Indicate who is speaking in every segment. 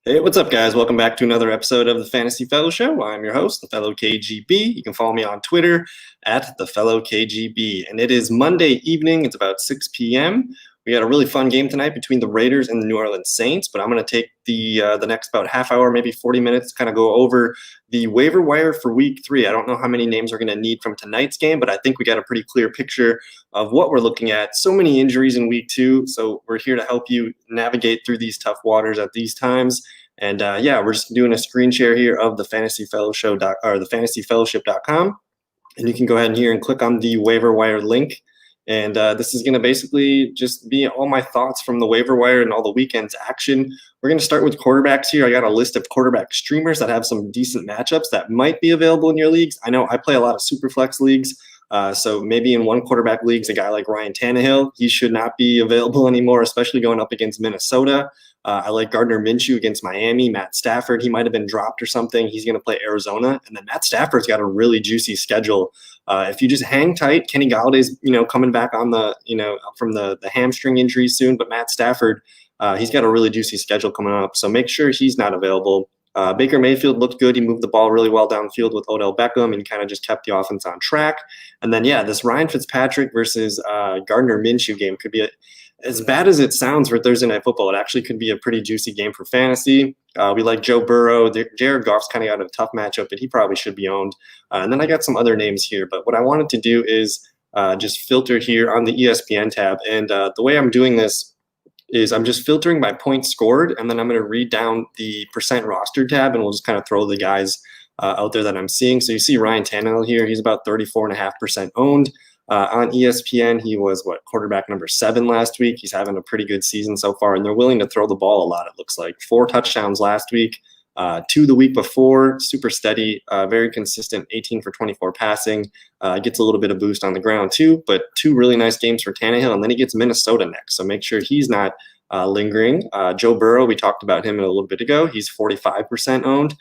Speaker 1: Hey, what's up, guys? Welcome back to another episode of the Fantasy Fellow Show. I'm your host, theFellowKGB. You can follow me on Twitter at theFellowKGB. And it is Monday evening. It's about 6 p.m. We had a really fun game tonight between the Raiders and the New Orleans Saints, but I'm going to take the next about half hour, maybe 40 minutes, to kind of go over the waiver wire for Week 3. I don't know how many names we're going to need from tonight's game, but I think we got a pretty clear picture of what we're looking at. So many injuries in Week 2, so we're here to help you navigate through these tough waters at these times. And yeah, we're just doing a screen share here of the Fantasy Fellowship or the fantasyfellowship.com. And you can go ahead here and click on the waiver wire link. And this is going to basically just be all my thoughts from the waiver wire and all the weekend's action. We're going to start with quarterbacks here. I got a list of quarterback streamers that have some decent matchups that might be available in your leagues. I know I play a lot of Superflex leagues. So maybe in one quarterback leagues, a guy like Ryan Tannehill, he should not be available anymore, especially going up against Minnesota. I like Gardner Minshew against Miami. Matt Stafford, he might have been dropped or something. He's going to play Arizona. And then Matt Stafford's got a really juicy schedule. If you just hang tight, Kenny Galladay's, coming back on the, from the hamstring injury soon. But Matt Stafford, he's got a really juicy schedule coming up. So make sure he's not available. Baker Mayfield looked good. He moved the ball really well downfield with Odell Beckham and kind of just kept the offense on track. And then, yeah, this Ryan Fitzpatrick versus Gardner Minshew game could be as bad as it sounds for Thursday Night Football. It actually could be a pretty juicy game for fantasy. We like Joe Burrow. Jared Goff's kind of got a tough matchup, but he probably should be owned. And then I got some other names here. But what I wanted to do is just filter here on the ESPN tab. And the way I'm doing this is I'm just filtering by points scored, and then I'm going to read down the percent roster tab, and we'll just kind of throw the guys out there that I'm seeing. So you see Ryan Tannehill here. He's about 34.5% owned. On ESPN, he was, quarterback number 7 last week. He's having a pretty good season so far, and they're willing to throw the ball a lot, it looks like. 4 touchdowns last week, 2 the week before, super steady, very consistent, 18 for 24 passing. Gets a little bit of boost on the ground too, but 2 really nice games for Tannehill, and then he gets Minnesota next, so make sure he's not lingering. Joe Burrow, we talked about him a little bit ago. He's 45% owned.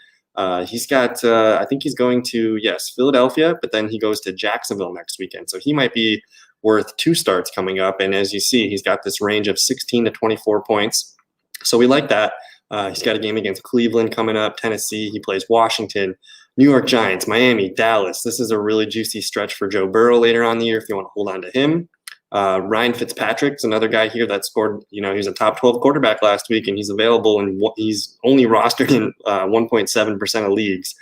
Speaker 1: He's got, I think he's going to, Philadelphia, but then he goes to Jacksonville next weekend. So he might be worth 2 starts coming up. And as you see, he's got this range of 16 to 24 points. So we like that. He's got a game against Cleveland coming up, Tennessee. He plays Washington, New York Giants, Miami, Dallas. This is a really juicy stretch for Joe Burrow later on in the year if you want to hold on to him. Ryan Fitzpatrick's another guy here that scored, he was a top 12 quarterback last week, and he's available, and he's only rostered in 1.7% of leagues.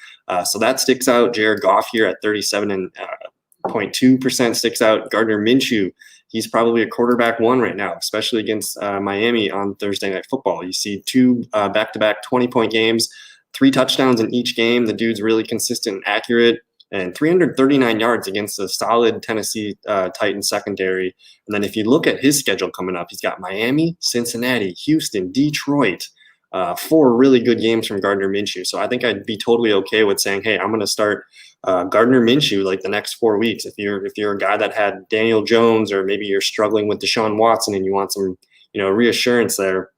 Speaker 1: So that sticks out. Jared Goff here at 37.2% sticks out. Gardner Minshew, he's probably a quarterback 1 right now, especially against Miami on Thursday Night Football. You see 2 back-to-back 20-point games, 3 touchdowns in each game. The dude's really consistent and accurate. And 339 yards against a solid Tennessee Titans secondary. And then if you look at his schedule coming up, he's got Miami, Cincinnati, Houston, Detroit, 4 really good games from Gardner Minshew. So I think I'd be totally okay with saying, hey, I'm going to start Gardner Minshew like the next 4 weeks. If you're a guy that had Daniel Jones, or maybe you're struggling with Deshaun Watson and you want some reassurance there,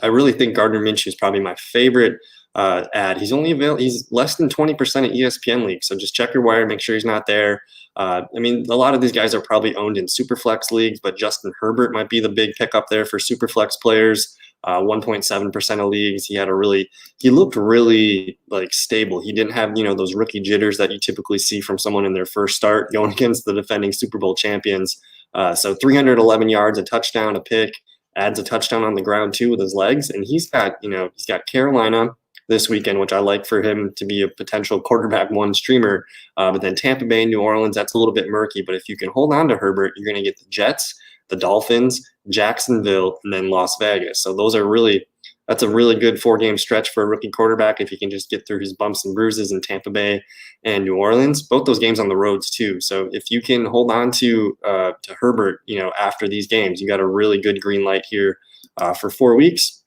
Speaker 1: I really think Gardner Minshew is probably my favorite ad. He's only he's less than 20% at ESPN leagues, so just check your wire, make sure he's not there. A lot of these guys are probably owned in Superflex leagues, but Justin Herbert might be the big pickup there for Superflex players. 1.7% of leagues. He looked really stable. He didn't have those rookie jitters that you typically see from someone in their first start going against the defending Super Bowl champions. So 311 yards, a touchdown, a pick, adds a touchdown on the ground too with his legs, and he's got Carolina this weekend, which I like for him to be a potential quarterback 1 streamer. But then Tampa Bay, New Orleans, that's a little bit murky. But if you can hold on to Herbert, you're going to get the Jets, the Dolphins, Jacksonville, and then Las Vegas. So that's a really good 4-game stretch for a rookie quarterback if he can just get through his bumps and bruises in Tampa Bay and New Orleans. Both those games on the roads too. So if you can hold on to Herbert, after these games, you got a really good green light here for 4 weeks.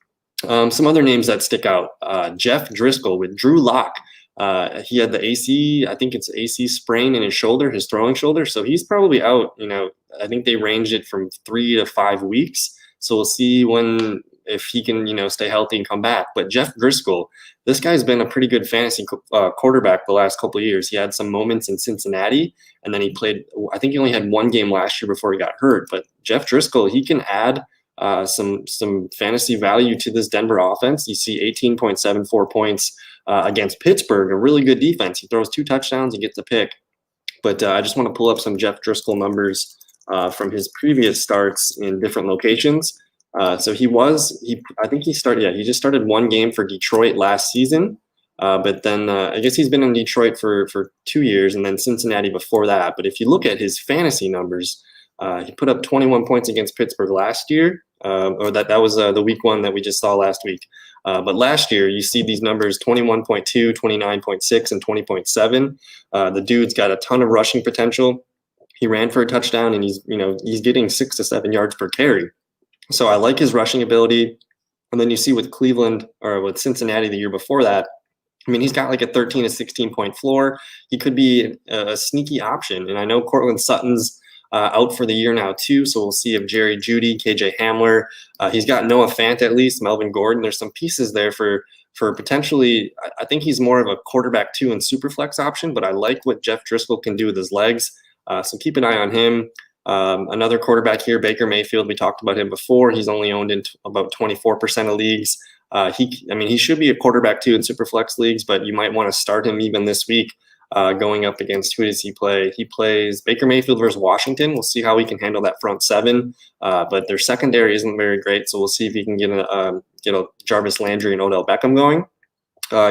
Speaker 1: Some other names that stick out, Jeff Driscoll with Drew Lock. He had the AC sprain in his shoulder, his throwing shoulder. So he's probably out, I think they ranged it from 3 to 5 weeks. So we'll see if he can, stay healthy and come back. But Jeff Driscoll, this guy's been a pretty good fantasy quarterback the last couple of years. He had some moments in Cincinnati, and then he played, I think he only had 1 game last year before he got hurt. But Jeff Driscoll, he can add some fantasy value to this Denver offense. You see 18.74 points against Pittsburgh, a really good defense. He throws 2 touchdowns, he gets a pick. But I just want to pull up some Jeff Driscoll numbers from his previous starts in different locations. I think he just started 1 game for Detroit last season. But then I guess he's been in Detroit for 2 years, and then Cincinnati before that. But if you look at his fantasy numbers, he put up 21 points against Pittsburgh last year, or that was the week 1 that we just saw last week. But last year, you see these numbers: 21.2, 29.6, and 20.7. The dude's got a ton of rushing potential. He ran for a touchdown, and he's getting 6 to 7 yards per carry. So I like his rushing ability. And then you see with Cleveland or with Cincinnati the year before that, I mean, he's got like a 13 to 16 point floor. He could be a sneaky option. And I know Cortland Sutton's out for the year now too, so we'll see if Jerry Jeudy, KJ Hamler, he's got Noah Fant at least, Melvin Gordon. There's some pieces there for potentially. I think he's more of a quarterback 2 and super flex option, but I like what Jeff Driscoll can do with his legs. So keep an eye on him. Another quarterback here, Baker Mayfield. We talked about him before. He's only owned in about 24% of leagues. He should be a quarterback 2 in super flex leagues, but you might want to start him even this week. Going up against, who does he play? He plays Baker Mayfield versus Washington. We'll see how he can handle that front 7. But their secondary isn't very great, so we'll see if he can get a Jarvis Landry and Odell Beckham going.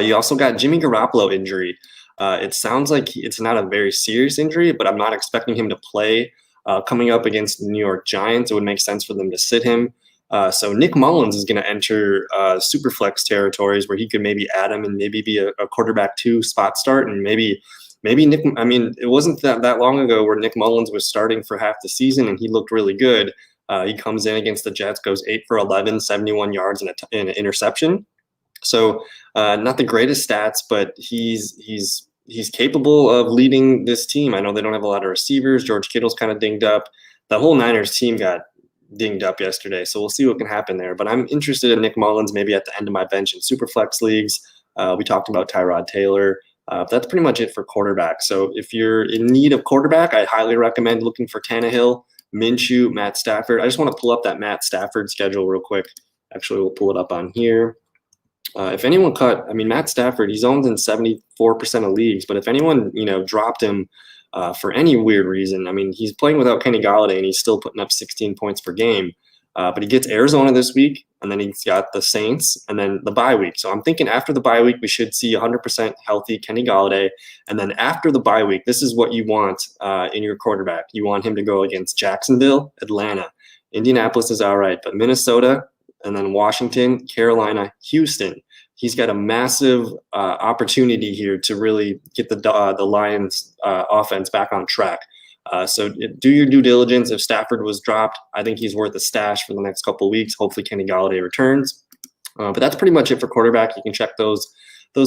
Speaker 1: You also got Jimmy Garoppolo injury. It sounds like it's not a very serious injury, but I'm not expecting him to play coming up against the New York Giants. It would make sense for them to sit him. So Nick Mullens is going to enter super flex territories where he could maybe add him and maybe be a quarterback 2 spot start. And maybe Nick, it wasn't that long ago where Nick Mullens was starting for half the season and he looked really good. He comes in against the Jets, goes 8 for 11, 71 yards and an interception. So not the greatest stats, but he's capable of leading this team. I know they don't have a lot of receivers. George Kittle's kind of dinged up. The whole Niners team got dinged up yesterday, so we'll see what can happen there. But I'm interested in Nick Mullens maybe at the end of my bench in super flex leagues. We talked about Tyrod Taylor. That's pretty much it for quarterback. So if you're in need of quarterback, I highly recommend looking for Tannehill, Minshew, Matt Stafford. I just want to pull up that Matt Stafford schedule real quick. Actually, we'll pull it up on here. If anyone Matt Stafford, he's owned in 74% of leagues, but if anyone, dropped him for any weird reason, he's playing without Kenny Golladay and he's still putting up 16 points per game. But he gets Arizona this week, and then he's got the Saints, and then the bye week. So I'm thinking after the bye week, we should see 100% healthy Kenny Golladay. And then after the bye week, this is what you want in your quarterback. You want him to go against Jacksonville, Atlanta. Indianapolis is all right, but Minnesota, and then Washington, Carolina, Houston. He's got a massive opportunity here to really get the Lions offense back on track. So do your due diligence. If Stafford was dropped, I think he's worth a stash for the next couple of weeks. Hopefully Kenny Golladay returns. But that's pretty much it for quarterback. You can check those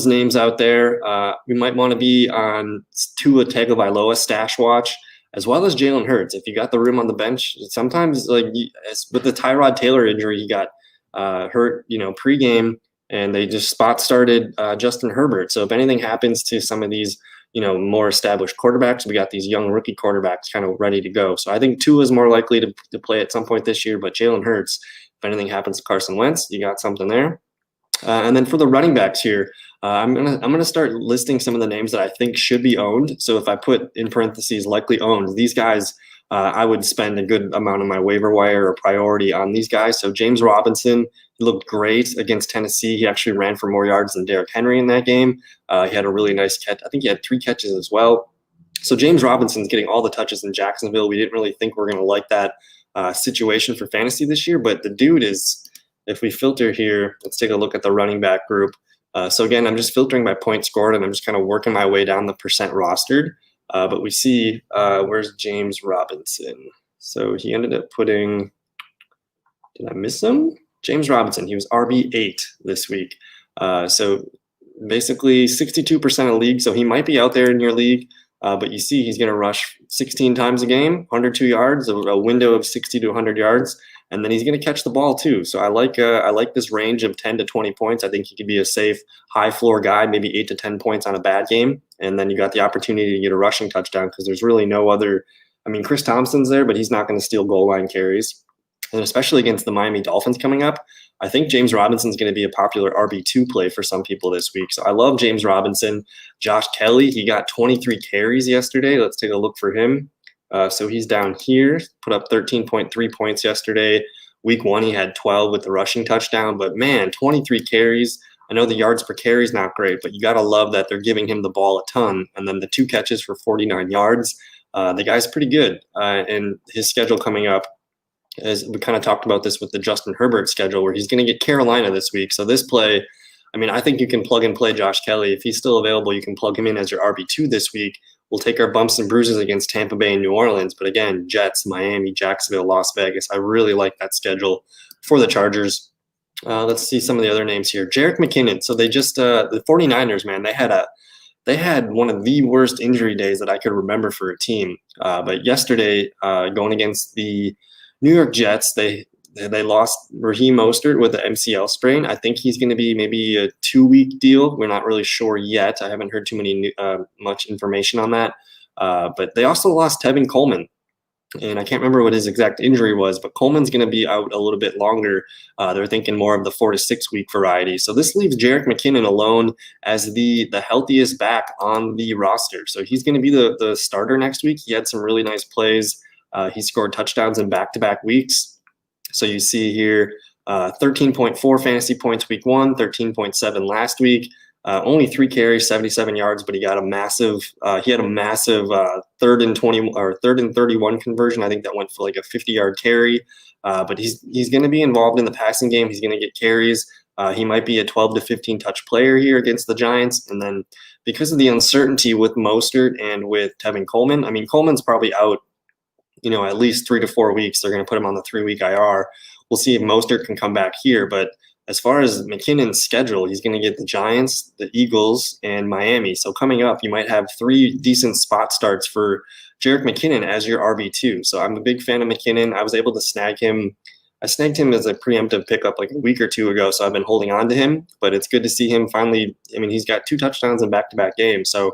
Speaker 1: names out there. We might want to be on Tua Tagovailoa stash watch, as well as Jalen Hurts. If you got the room on the bench, sometimes with the Tyrod Taylor injury, he got hurt, pregame, and they just spot started Justin Herbert. So if anything happens to some of these, more established quarterbacks, we got these young rookie quarterbacks kind of ready to go. So I think Tua is more likely to play at some point this year, but Jalen Hurts, if anything happens to Carson Wentz, you got something there. And then for the running backs here, I'm gonna start listing some of the names that I think should be owned. So if I put in parentheses likely owned, these guys, I would spend a good amount of my waiver wire or priority on these guys. So James Robinson, he looked great against Tennessee. He actually ran for more yards than Derrick Henry in that game. He had a really nice catch. I think he had 3 catches as well. So James Robinson's getting all the touches in Jacksonville. We didn't really think we're going to like that situation for fantasy this year, but the dude is, if we filter here, let's take a look at the running back group. So again, I'm just filtering by points scored, and I'm just kind of working my way down the percent rostered. But we see, where's James Robinson? So he ended up putting, did I miss him? James Robinson, he was RB8 this week. So basically 62% of league. So he might be out there in your league, but you see he's going to rush 16 times a game, 102 yards, a window of 60 to 100 yards. And then he's going to catch the ball too. So I like this range of 10 to 20 points. I think he could be a safe high floor guy, maybe 8 to 10 points on a bad game. And then you got the opportunity to get a rushing touchdown because there's really no other. Chris Thompson's there, but he's not going to steal goal line carries. and especially against the Miami Dolphins coming up, I think James Robinson's going to be a popular RB2 play for some people this week. So I love James Robinson. Josh Kelly, he got 23 carries yesterday. Let's take a look for him. So he's down here, put up 13.3 points yesterday. Week 1, he had 12 with the rushing touchdown. But, man, 23 carries. I know the yards per carry is not great, but you got to love that they're giving him the ball a ton. And then the 2 catches for 49 yards. The guy's pretty good. And his schedule coming up, as we kind of talked about this with the Justin Herbert schedule, where he's going to get Carolina this week. So this play, I mean, I think you can plug and play Josh Kelly. If he's still available, you can plug him in as your RB2 this week. We'll take our bumps and bruises against Tampa Bay and New Orleans. But again, Jets, Miami, Jacksonville, Las Vegas. I really like that schedule for the Chargers. Let's see some of the other names here. Jerick McKinnon. So they just the 49ers, man, they had one of the worst injury days that I could remember for a team. But yesterday, going against the New York Jets, they lost Raheem Mostert with the MCL sprain. I think he's going to be maybe a 2-week deal. We're not really sure yet. I haven't heard too much information on that. But they also lost Tevin Coleman, and I can't remember what his exact injury was, but Coleman's going to be out a little bit longer. They're thinking more of the 4 to 6 week variety. So this leaves Jerick McKinnon alone as the healthiest back on the roster. So he's going to be the starter next week. He had some really nice plays. He scored touchdowns in back-to-back weeks. So you see here 13.4 fantasy points week 1, 13.7 last week. Only 3 carries, 77 yards, but he had a massive 3rd and 20 or 3rd and 31 conversion. I think that went for like a 50-yard carry. But he's going to be involved in the passing game. He's going to get carries. He might be a 12 to 15 touch player here against the Giants. And then because of the uncertainty with Mostert and with Tevin Coleman, I mean, Coleman's probably out, at least 3 to 4 weeks. They're going to put him on the 3-week IR. We'll see if Mostert can come back here. But as far as McKinnon's schedule, he's going to get the Giants, the Eagles, and Miami. So coming up, you might have 3 decent spot starts for Jerick McKinnon as your RB2. So I'm a big fan of McKinnon. I was able to snag him. I snagged him as a preemptive pickup like a week or 2 ago, so I've been holding on to him. But it's good to see him finally. I mean, he's got 2 touchdowns in back-to-back games. So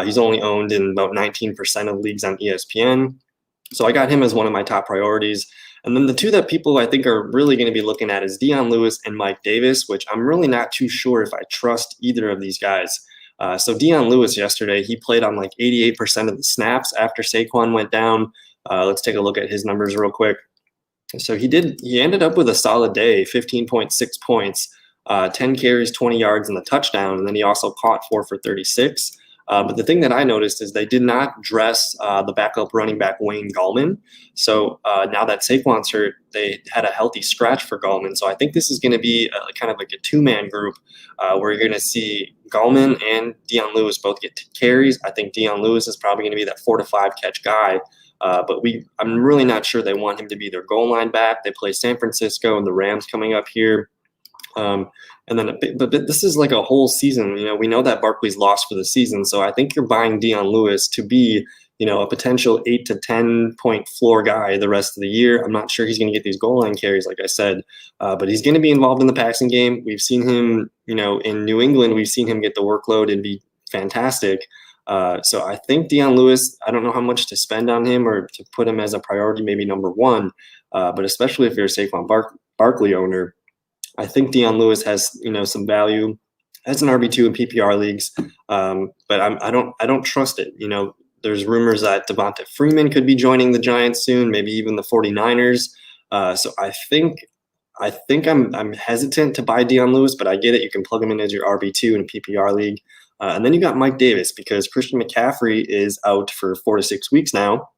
Speaker 1: he's only owned in about 19% of leagues on ESPN. So I got him as one of my top priorities. And then the 2 that people I think are really going to be looking at is Dion Lewis and Mike Davis, which I'm really not too sure if I trust either of these guys. So Dion Lewis yesterday, he played on like 88% of the snaps after Saquon went down. Let's take a look at his numbers real quick. So he ended up with a solid day, 15.6 points, 10 carries, 20 yards, and the touchdown. And then he also caught 4 for 36. But the thing that I noticed is they did not dress the backup running back Wayne Gallman. So now that Saquon's hurt, they had a healthy scratch for Gallman. So I think this is going to be kind of like a 2-man group where you're going to see Gallman and Dion Lewis both get carries. I think Dion Lewis is probably going to be that 4 to 5 catch guy. But I'm really not sure they want him to be their goal line back. They play San Francisco and the Rams coming up here. And then, but this is like a whole season. We know that Barkley's lost for the season, so I think you're buying Dion Lewis to be, a potential 8 to 10 point floor guy the rest of the year. I'm not sure he's going to get these goal line carries, like I said, but he's going to be involved in the passing game. We've seen him, in New England, we've seen him get the workload and be fantastic. So I think Dion Lewis, I don't know how much to spend on him or to put him as a priority, maybe number 1, but especially if you're a Saquon Barkley owner. I think Dion Lewis has, some value as an RB2 in PPR leagues, but I don't trust it. There's rumors that Devonta Freeman could be joining the Giants soon, maybe even the 49ers. So I think I'm hesitant to buy Dion Lewis, but I get it. You can plug him in as your RB2 in a PPR league, and then you got Mike Davis because Christian McCaffrey is out for 4 to 6 weeks now,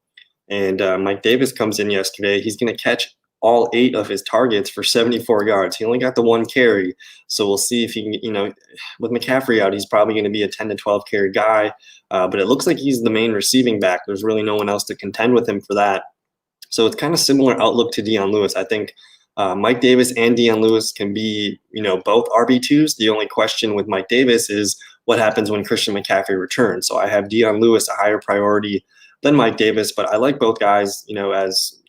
Speaker 1: and Mike Davis comes in yesterday. He's going to catch all 8 of his targets for 74 yards. He only got the 1 carry. So we'll see if he can, with McCaffrey out, he's probably going to be a 10 to 12 carry guy. But it looks like he's the main receiving back. There's really no one else to contend with him for that. So it's kind of similar outlook to Dion Lewis. I think Mike Davis and Dion Lewis can be, both RB2s. The only question with Mike Davis is what happens when Christian McCaffrey returns. So I have Dion Lewis a higher priority than Mike Davis, but I like both guys, as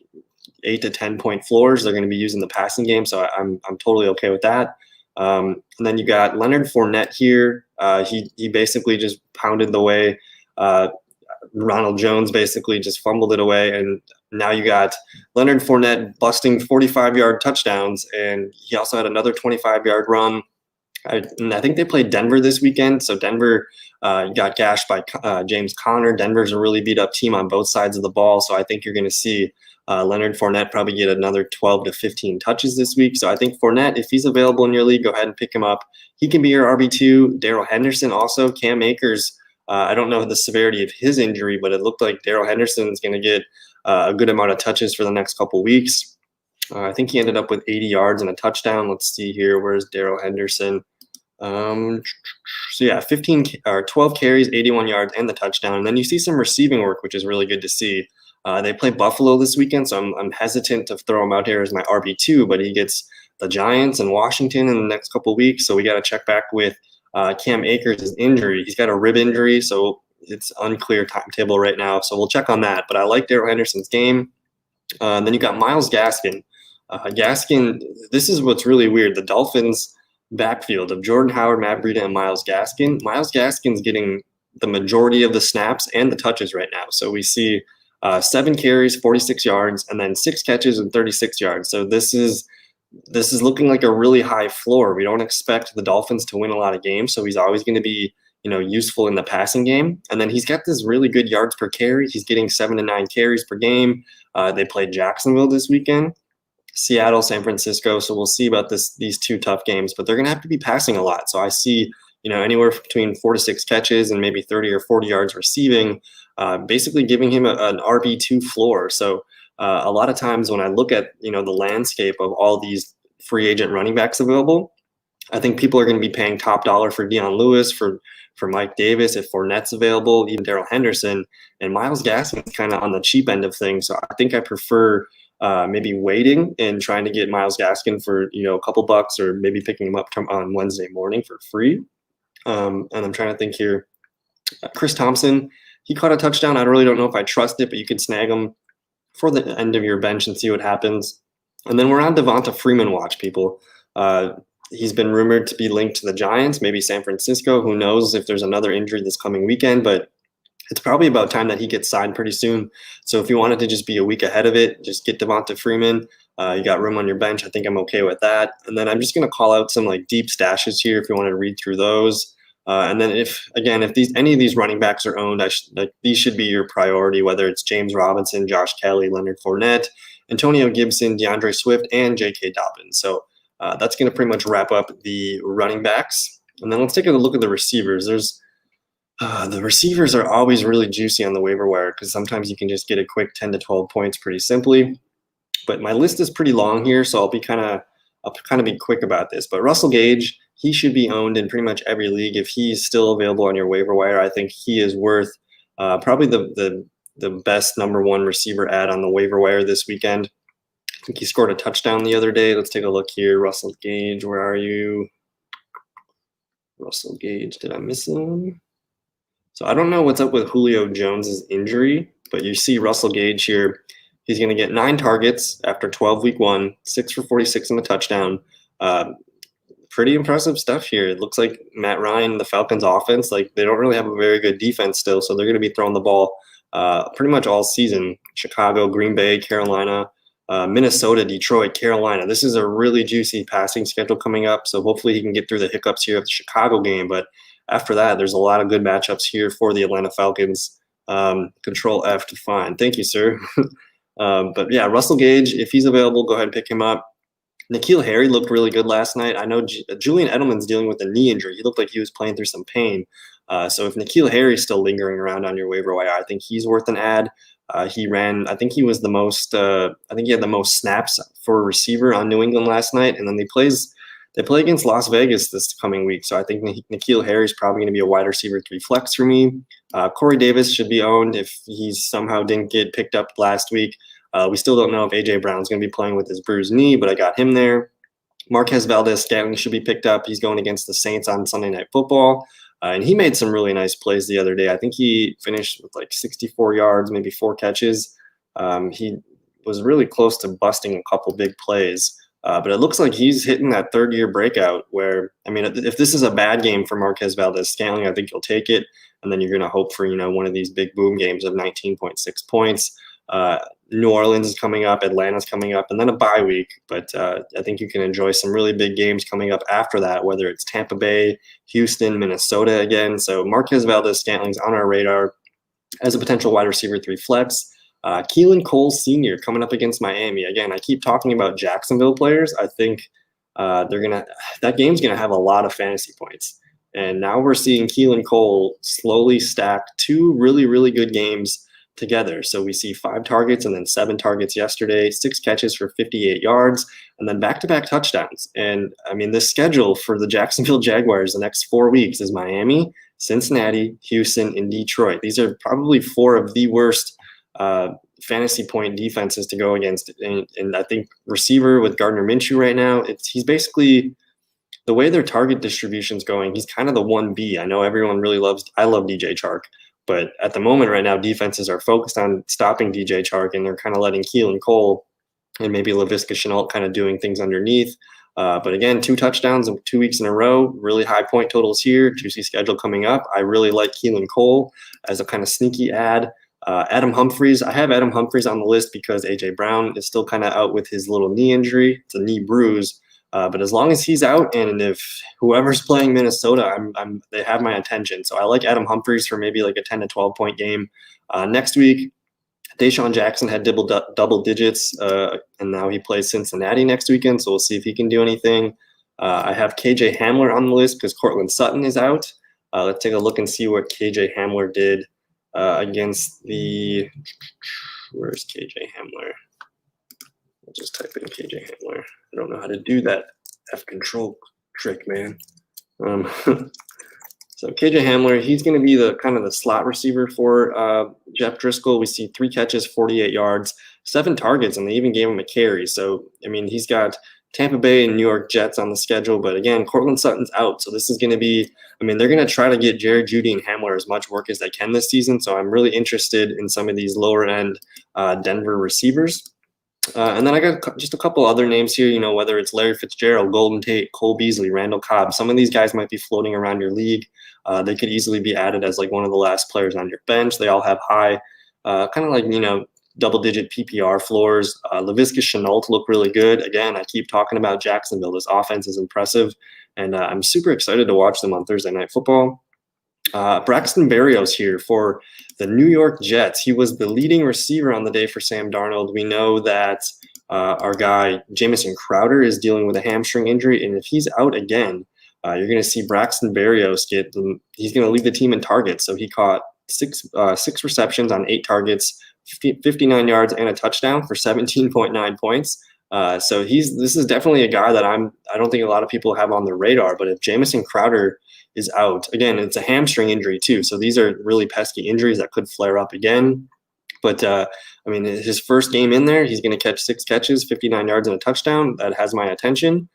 Speaker 1: 8 to 10 point floors. They're going to be using the passing game, so I'm totally okay with that. And then you got Leonard Fournette here. He basically just pounded the way. Ronald Jones basically just fumbled it away, and Now you got Leonard Fournette busting 45-yard touchdowns, and he also had another 25-yard run. And I think they played Denver this weekend. So Denver got gashed by James Conner. Denver's a really beat-up team on both sides of the ball. So I think you're going to see Leonard Fournette probably get another 12 to 15 touches this week. So I think Fournette, if he's available in your league, go ahead and pick him up. He can be your RB2. Darrell Henderson also. Cam Akers, I don't know the severity of his injury, but it looked like Darrell Henderson is going to get a good amount of touches for the next couple weeks. I think he ended up with 80 yards and a touchdown. Let's see here. Where's Darrell Henderson? So yeah, 12 carries, 81 yards, and the touchdown. And then you see some receiving work, which is really good to see. They play Buffalo this weekend, so I'm hesitant to throw him out here as my RB2, but he gets the Giants and Washington in the next couple of weeks. So we got to check back with Cam Akers' injury. He's got a rib injury, so it's unclear timetable right now. So we'll check on that. But I like Darrell Henderson's game. Then you got Myles Gaskin. Gaskin, this is what's really weird. The Dolphins backfield of Jordan Howard, Matt Breida, and Myles Gaskin. Myles Gaskin's getting the majority of the snaps and the touches right now. So we see 7 carries, 46 yards, and then 6 catches and 36 yards. So this is looking like a really high floor. We don't expect the Dolphins to win a lot of games, so he's always going to be useful in the passing game. And then he's got this really good yards per carry. He's getting 7 to 9 carries per game. They played Jacksonville this weekend, Seattle, San Francisco. So we'll see about these 2 tough games, but they're going to have to be passing a lot. So I see, anywhere between 4 to 6 catches and maybe 30 or 40 yards receiving, basically giving him an RB2 floor. So a lot of times when I look at, the landscape of all these free agent running backs available, I think people are going to be paying top dollar for Dion Lewis, for Mike Davis, if Fournette's available, even Darrell Henderson, and Myles Gaskin is kind of on the cheap end of things. So I think I prefer maybe waiting and trying to get Myles Gaskin for, a couple bucks, or maybe picking him up on Wednesday morning for free. And I'm trying to think here. Chris Thompson, he caught a touchdown. I really don't know if I trust it, but you could snag him for the end of your bench and see what happens. And then we're on Devonta Freeman watch, people. He's been rumored to be linked to the Giants, maybe San Francisco. Who knows if there's another injury this coming weekend, but it's probably about time that he gets signed pretty soon. So if you wanted to just be a week ahead of it, just get Devonta Freeman. You got room on your bench. I think I'm okay with that. And then I'm just going to call out some deep stashes here if you want to read through those. And then if any of these running backs are owned, these should be your priority, whether it's James Robinson, Josh Kelly, Leonard Fournette, Antonio Gibson, DeAndre Swift, and J.K. Dobbins. So that's going to pretty much wrap up the running backs. And then let's take a look at the receivers. The receivers are always really juicy on the waiver wire because sometimes you can just get a quick 10 to 12 points pretty simply. But my list is pretty long here, so I'll kind of be quick about this. But Russell Gage, he should be owned in pretty much every league. If he's still available on your waiver wire, I think he is worth probably the best number 1 receiver ad on the waiver wire this weekend. I think he scored a touchdown the other day. Let's take a look here. Russell Gage, where are you? Russell Gage, did I miss him? So I don't know what's up with Julio Jones's injury, but you see Russell Gage here. He's going to get 9 targets after 12 week 1, 6 for 46 and a touchdown. Pretty impressive stuff here. It looks like Matt Ryan, the Falcons offense, they don't really have a very good defense still, so they're going to be throwing the ball pretty much all season. Chicago, Green Bay, Carolina, Minnesota, Detroit, Carolina. This is a really juicy passing schedule coming up, so hopefully he can get through the hiccups here of the Chicago game. But after that, there's a lot of good matchups here for the Atlanta Falcons. Control F to find. Thank you, sir. But yeah, Russell Gage, if he's available, go ahead and pick him up. N'Keal Harry looked really good last night. I know Julian Edelman's dealing with a knee injury. He looked like he was playing through some pain. So if N'Keal Harry's still lingering around on your waiver wire, I think he's worth an ad. He ran, I think he was the most, I think he had the most snaps for a receiver on New England last night. And then they play against Las Vegas this coming week. So I think N'Keal Harry's probably going to be a wide receiver 3 flex for me. Corey Davis should be owned if he somehow didn't get picked up last week. We still don't know if A.J. Brown's going to be playing with his bruised knee, but I got him there. Marquez Valdez-Scantling should be picked up. He's going against the Saints on Sunday Night Football. And he made some really nice plays the other day. I think he finished with 64 yards, maybe 4 catches. He was really close to busting a couple big plays. But it looks like he's hitting that third-year breakout where, if this is a bad game for Marquez Valdez-Scantling, I think you'll take it. And then you're going to hope for, one of these big boom games of 19.6 points. New Orleans is coming up, Atlanta's coming up, and then a bye week. But I think you can enjoy some really big games coming up after that, whether it's Tampa Bay, Houston, Minnesota again. So Marquez Valdes-Scantling's on our radar as a potential wide receiver 3 flex. Keelan Cole Sr. coming up against Miami. Again, I keep talking about Jacksonville players. I think that game's gonna have a lot of fantasy points. And now we're seeing Keelan Cole slowly stack 2 really, really good games together. So we see 5 targets and then 7 targets yesterday, 6 catches for 58 yards, and then back-to-back touchdowns. And I mean, this schedule for the Jacksonville Jaguars the next 4 weeks is Miami, Cincinnati, Houston, and Detroit. These are probably 4 of the worst fantasy point defenses to go against. And I think receiver with Gardner Minshew right now, he's basically, the way their target distribution is going, he's kind of the 1B. I know everyone really I love DJ Chark. But at the moment right now, defenses are focused on stopping DJ Chark, and they're kind of letting Keelan Cole and maybe Laviska Shenault kind of doing things underneath. But again, 2 touchdowns in 2 weeks in a row, really high point totals here, juicy schedule coming up. I really like Keelan Cole as a kind of sneaky ad. Adam Humphries, I have Adam Humphries on the list because A.J. Brown is still kind of out with his little knee injury. It's a knee bruise. But as long as he's out, and if whoever's playing Minnesota, they have my attention. So I like Adam Humphries for maybe like a 10 to 12 point game. Next week, Deshaun Jackson had double digits, and now he plays Cincinnati next weekend. So we'll see if he can do anything. I have KJ Hamler on the list because Cortland Sutton is out. Let's take a look and see what KJ Hamler did against the. Where's KJ Hamler? I'll just type in KJ Hamler. I don't know how to do that F control trick, man. So KJ Hamler, he's going to be the kind of the slot receiver for Jeff Driscoll. We see 3 catches, 48 yards, 7 targets, and they even gave him a carry. So, I mean, he's got Tampa Bay and New York Jets on the schedule. But again, Cortland Sutton's out. So this is going to be, I mean, they're going to try to get Jared Jeudy and Hamler as much work as they can this season. So I'm really interested in some of these lower end Denver receivers. And then I got just a couple other names here, you know, whether it's Larry Fitzgerald, Golden Tate, Cole Beasley, Randall Cobb. Some of these guys might be floating around your league. They could easily be added as like one of the last players on your bench. They all have high, kind of like, you know, double-digit PPR floors. Laviska Shenault look really good. Again, I keep talking about Jacksonville. This offense is impressive, and I'm super excited to watch them on Thursday Night Football. Braxton Berrios here for the New York Jets. He was the leading receiver on the day for Sam Darnold. We know that our guy Jamison Crowder is dealing with a hamstring injury, and if he's out again, you're going to see Braxton Berrios he's going to lead the team in targets. So he caught six receptions on 8 targets, 59 yards, and a touchdown for 17.9 points. So this is definitely a guy that I don't think a lot of people have on their radar. But if Jamison Crowder is out again, it's a hamstring injury too. So these are really pesky injuries that could flare up again. But I mean, his first game in there, he's going to catch 6 catches, 59 yards, and a touchdown. That has my attention.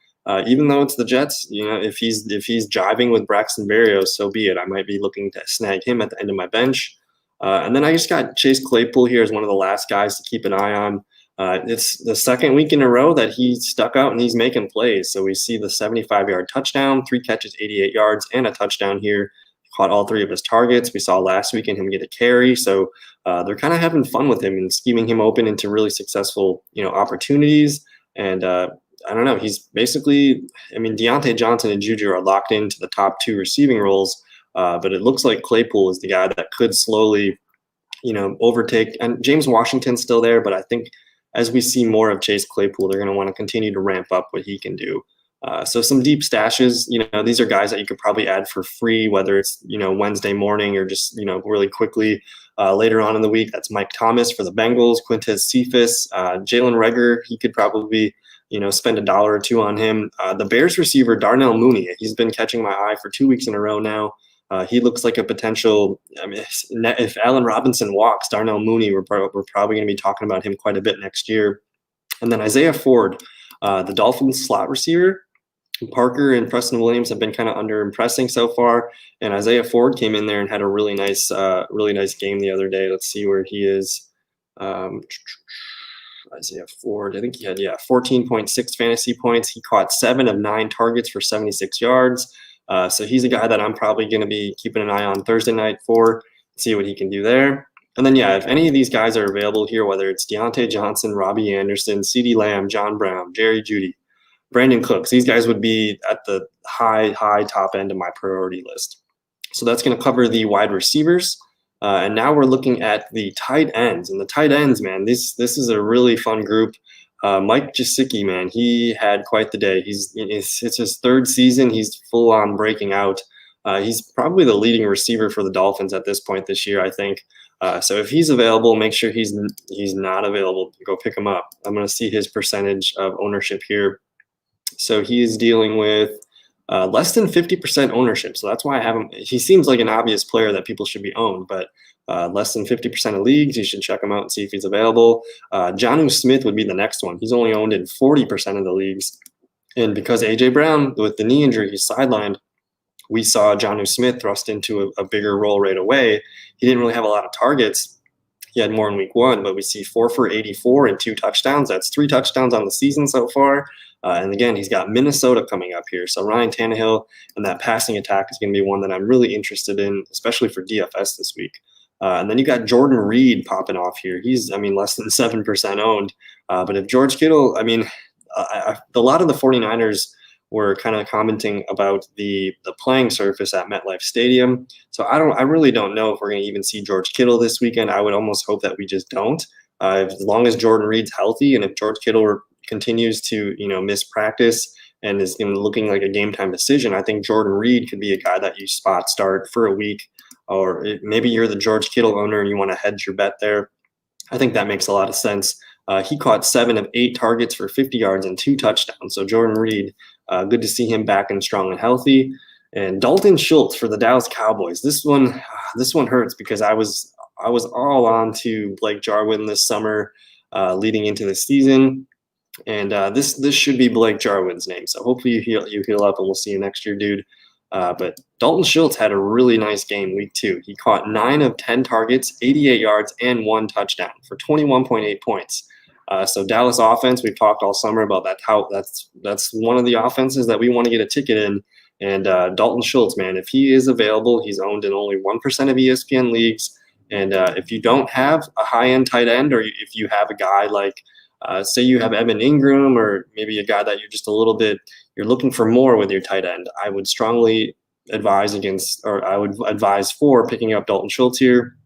Speaker 1: Even though it's the Jets, you know, if he's jiving with Braxton Berrios, so be it. I might be looking to snag him at the end of my bench. And then I just got Chase Claypool here as one of the last guys to keep an eye on. It's the second week in a row that he stuck out and he's making plays. So we see the 75-yard touchdown, 3 catches, 88 yards, and a touchdown here. Caught all 3 of his targets. We saw last weekend him get a carry. So they're kind of having fun with him and scheming him open into really successful, you know, opportunities. And I don't know. He's basically, I mean, Deontay Johnson and Juju are locked into the top 2 receiving roles. But it looks like Claypool is the guy that could slowly, you know, overtake. And James Washington's still there, but I think as we see more of Chase Claypool, they're going to want to continue to ramp up what he can do. So some deep stashes, you know, these are guys that you could probably add for free, whether it's, you know, Wednesday morning or just, you know, really quickly later on in the week. That's Mike Thomas for the Bengals, Quintez Cephas, Jalen Reagor. He could probably, you know, spend $1 or $2 on him. The Bears receiver, Darnell Mooney, he's been catching my eye for 2 weeks in a row now. He looks like a potential. I mean, if Allen Robinson walks, Darnell Mooney, we're probably going to be talking about him quite a bit next year. And then Isaiah Ford, the Dolphins slot receiver. Parker and Preston Williams have been kind of under-impressing so far, and Isaiah Ford came in there and had a really nice game the other day. Let's see where he is. Isaiah Ford, I think he had 14.6 fantasy points. He caught 7 of 9 targets for 76 yards. So he's a guy that I'm probably going to be keeping an eye on Thursday night for, see what he can do there. And then, yeah, if any of these guys are available here, whether it's Deontay Johnson, Robbie Anderson, CeeDee Lamb, John Brown, Jerry Jeudy, Brandon Cooks, these guys would be at the high top end of my priority list. So that's going to cover the wide receivers. And now we're looking at the tight ends. And the tight ends, man, this is a really fun group. Mike Gesicki, man, he had quite the day. It's his third season. He's full on breaking out. He's probably the leading receiver for the Dolphins at this point this year, I think. So if he's available, make sure he's not available. Go pick him up. I'm going to see his percentage of ownership here. So he is dealing with less than 50% ownership. So that's why I have him. He seems like an obvious player that people should be owned, but less than 50% of leagues, you should check him out and see if he's available. Jonnu Smith would be the next one. He's only owned in 40% of the leagues. And because A.J. Brown, with the knee injury, he's sidelined, we saw Jonnu Smith thrust into a bigger role right away. He didn't really have a lot of targets. He had more in week 1, but we see 4 for 84 and 2 touchdowns. That's 3 touchdowns on the season so far. And again, he's got Minnesota coming up here. So Ryan Tannehill and that passing attack is going to be one that I'm really interested in, especially for DFS this week. And then you got Jordan Reed popping off here. He's, less than 7% owned. But if George Kittle, a lot of the 49ers were kind of commenting about the playing surface at MetLife Stadium. So I really don't know if we're going to even see George Kittle this weekend. I would almost hope that we just don't. As long as Jordan Reed's healthy, and if George Kittle continues to miss practice and is looking like a game time decision, I think Jordan Reed could be a guy that you spot start for a week. Or maybe you're the George Kittle owner and you want to hedge your bet there. I think that makes a lot of sense. He caught 7 of 8 targets for 50 yards and 2 touchdowns. So Jordan Reed, good to see him back and strong and healthy. And Dalton Schultz for the Dallas Cowboys. This one hurts because I was all on to Blake Jarwin this summer, leading into the season, and this should be Blake Jarwin's name. So hopefully you heal up, and we'll see you next year, dude. But Dalton Schultz had a really nice game week 2. He caught 9 of 10 targets, 88 yards, and 1 touchdown for 21.8 points. So Dallas offense, we've talked all summer about that. How that's one of the offenses that we want to get a ticket in. And Dalton Schultz, man, if he is available, he's owned in only 1% of ESPN leagues. And if you don't have a high-end tight end, or if you have a guy like, say you have Evan Ingram, or maybe a guy that you're looking for more with your tight end, I would strongly advise for picking up Dalton Schultz here.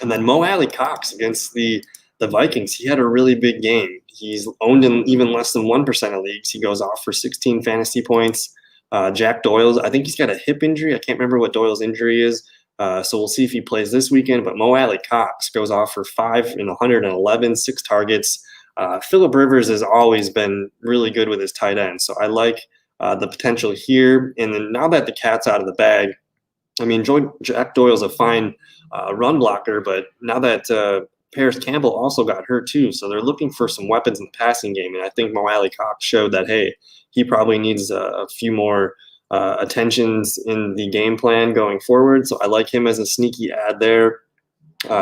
Speaker 1: And then Mo Alley-Cox against the Vikings, he had a really big game. He's owned in even less than 1% of leagues. He goes off for 16 fantasy points. Jack Doyle's, I think he's got a hip injury. I can't remember what Doyle's injury is. So we'll see if he plays this weekend. But Mo Alley-Cox goes off for 5 and 111, 6 targets. Phillip Rivers has always been really good with his tight end. So I like the potential here. And then now that the cat's out of the bag, Jack Doyle's a fine run blocker, but now that Paris Campbell also got hurt too. So they're looking for some weapons in the passing game. And I think Mo Alley-Cox showed that, hey, he probably needs a few more attentions in the game plan going forward. So I like him as a sneaky ad there.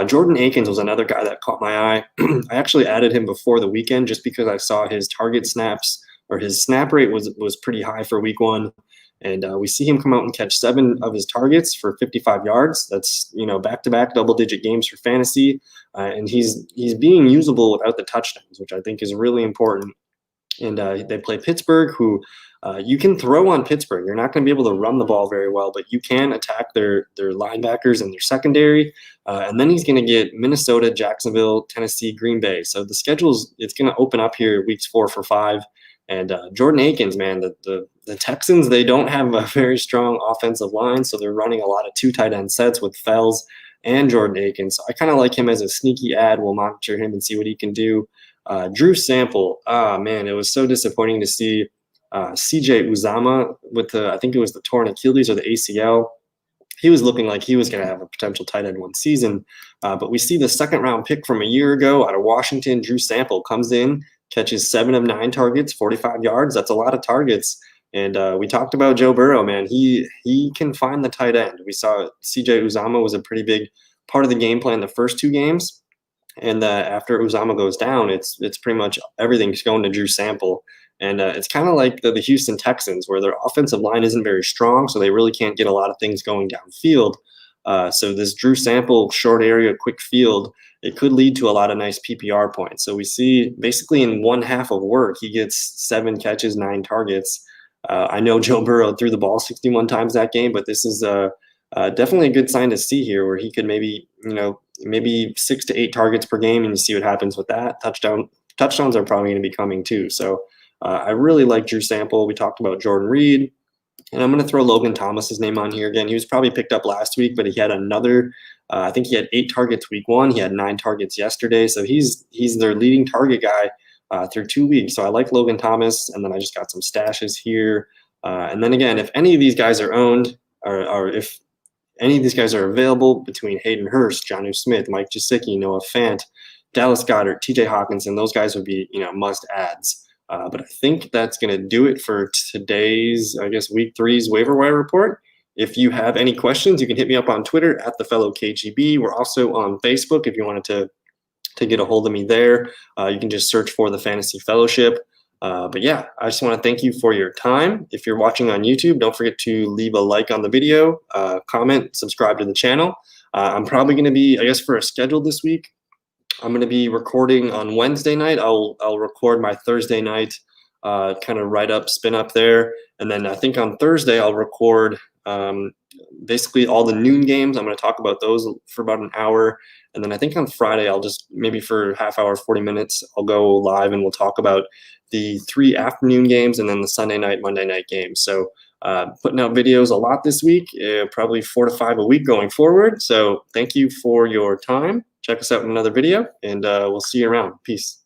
Speaker 1: Jordan Akins was another guy that caught my eye. I actually added him before the weekend just because I saw his target snaps, or his snap rate was pretty high for week 1. And we see him come out and catch 7 of his targets for 55 yards. That's, back-to-back double-digit games for fantasy. And he's being usable without the touchdowns, which I think is really important. And they play Pittsburgh, who you can throw on Pittsburgh. You're not going to be able to run the ball very well, but you can attack their linebackers and their secondary. And then he's going to get Minnesota, Jacksonville, Tennessee, Green Bay. So the it's going to open up here weeks 4 for 5. And Jordan Akins, man, the Texans, they don't have a very strong offensive line, so they're running a lot of 2 tight end sets with Fells and Jordan Akins. So I kind of like him as a sneaky ad. We'll monitor him and see what he can do. Drew Sample, man, it was so disappointing to see CJ Uzama with I think it was the torn Achilles or the ACL. He was looking like he was going to have a potential tight end 1 season. But we see the 2nd round pick from a year ago out of Washington, Drew Sample, comes in, catches 7 of 9 targets, 45 yards. That's a lot of targets. And we talked about Joe Burrow, man. He can find the tight end. We saw CJ Uzama was a pretty big part of the game plan the first 2 games. And after Uzama goes down, it's pretty much everything's going to Drew Sample. And it's kind of like the Houston Texans, where their offensive line isn't very strong, so they really can't get a lot of things going downfield. So this Drew Sample short area, quick field, it could lead to a lot of nice PPR points. So we see basically in one half of work, he gets 7 catches, 9 targets. I know Joe Burrow threw the ball 61 times that game, but this is definitely a good sign to see here, where he could maybe 6 to 8 targets per game, and you see what happens with that. Touchdowns are probably going to be coming too. So I really like Drew Sample. We talked about Jordan Reed, and I'm going to throw Logan Thomas's name on here again. He was probably picked up last week, but he had another. I think he had 8 targets week 1. He had 9 targets yesterday, so he's their leading target guy through 2 weeks. So I like Logan Thomas, and then I just got some stashes here. And then again, if any of these guys are owned, or if any of these guys are available between Hayden Hurst, Jonnu Smith, Mike Gesicki, Noah Fant, Dallas Goedert, TJ Hawkinson, those guys would be must adds. But I think that's going to do it for today's, I guess, week 3's waiver wire report. If you have any questions, you can hit me up on Twitter at theFellowKGB. We're also on Facebook if you wanted to get a hold of me there. You can just search for the Fantasy Fellowship. But yeah, I just want to thank you for your time. If you're watching on YouTube, don't forget to leave a like on the video, comment, subscribe to the channel. I'm probably going to be, I guess, for a schedule this week, I'm going to be recording on Wednesday night. I'll record my Thursday night kind of write-up, spin-up there. And then I think on Thursday I'll record basically all the noon games. I'm going to talk about those for about an hour. And then I think on Friday I'll just, maybe for half hour, 40 minutes, I'll go live and we'll talk about the 3 afternoon games and then the Sunday night, Monday night games. So putting out videos a lot this week, probably 4 to 5 a week going forward. So thank you for your time. Check us out in another video, and we'll see you around. Peace.